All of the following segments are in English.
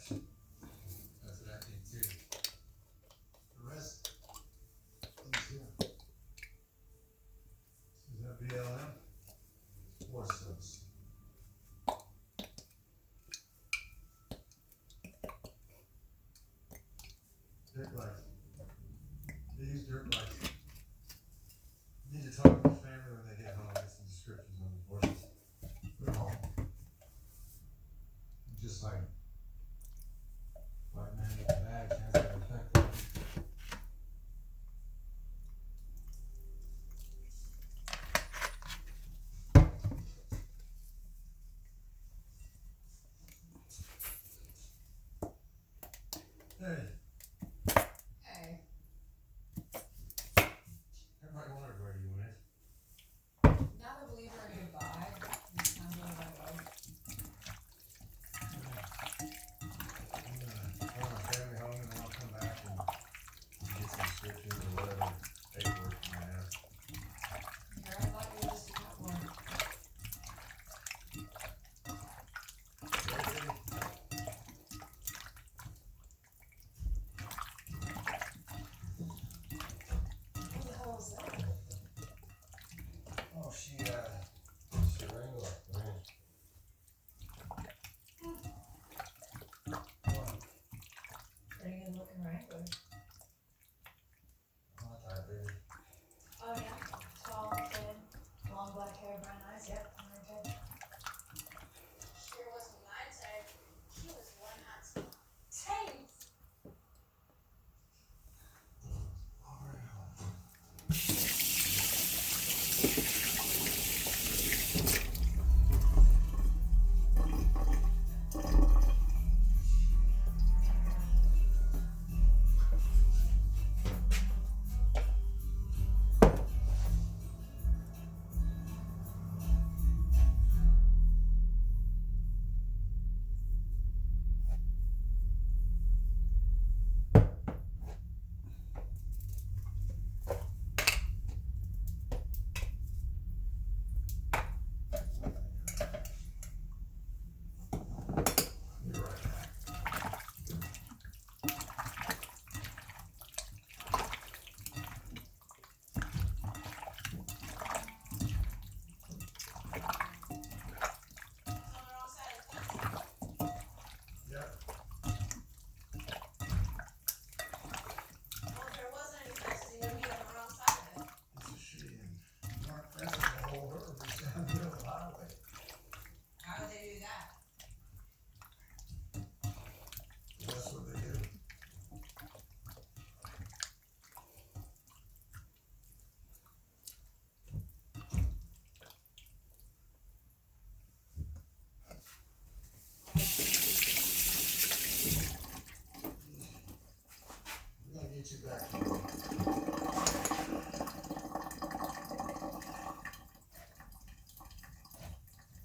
That's what I think too. The rest is here. Is that BLM? Or subs? Dirt bikes. They use dirt bikes. You need to talk to the family when they get home, get some descriptions on the horses. They're home. Just like white man with a bag has that effect on you. Hey, Hey, everybody wondered where you went. now that we are goodbye, it's time to go to bed. I'm gonna call my family home and then I'll come back and get some descriptions or whatever paperwork you might have. Here, I thought you just got one. What the hell is that? Oh, she wrangled the ranch. What? Pretty good looking wrangler. Hot type, baby. Oh yeah, tall, thin, long black hair, brown eyes. Yep, I'm right there. Sure wasn't my type. She was one hot spot. Tate! You're right back. On the wrong side of the fence. Yep. Well, if there wasn't any fences, you would be on the wrong side of it. Piece of shit and Mark Fenton the whole road was down the middle of the highway. How would they do that? That's what they do. We gotta get you back here.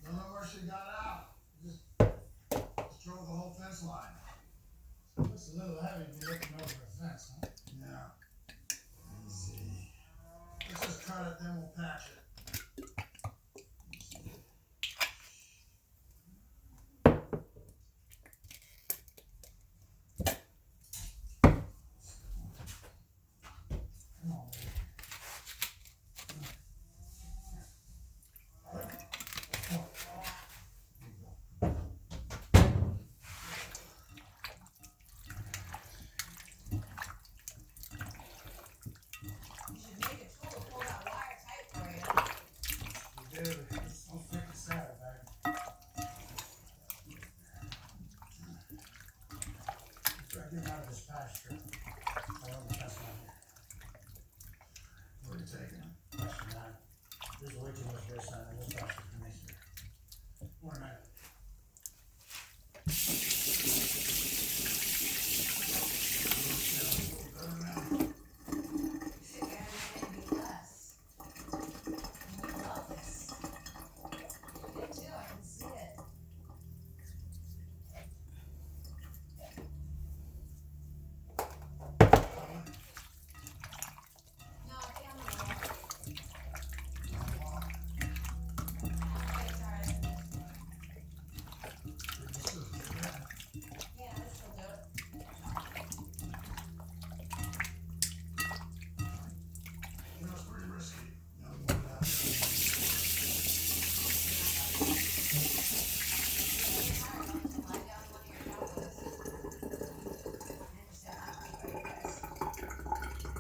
Don't know where she got out. Just drove the whole fence line. It's a little heavy to be looking over a fence, huh? Yeah. Easy. Let's just cut it, then we'll patch it. Come on, baby. You should make a tool to pull that wire tight for you. We did. Don't freaking saddlebag. Try to get out of this pasture. I love the fence line here. Where are you taking it? Question 9. There's way too much grass on this pasture for me. Morning, man.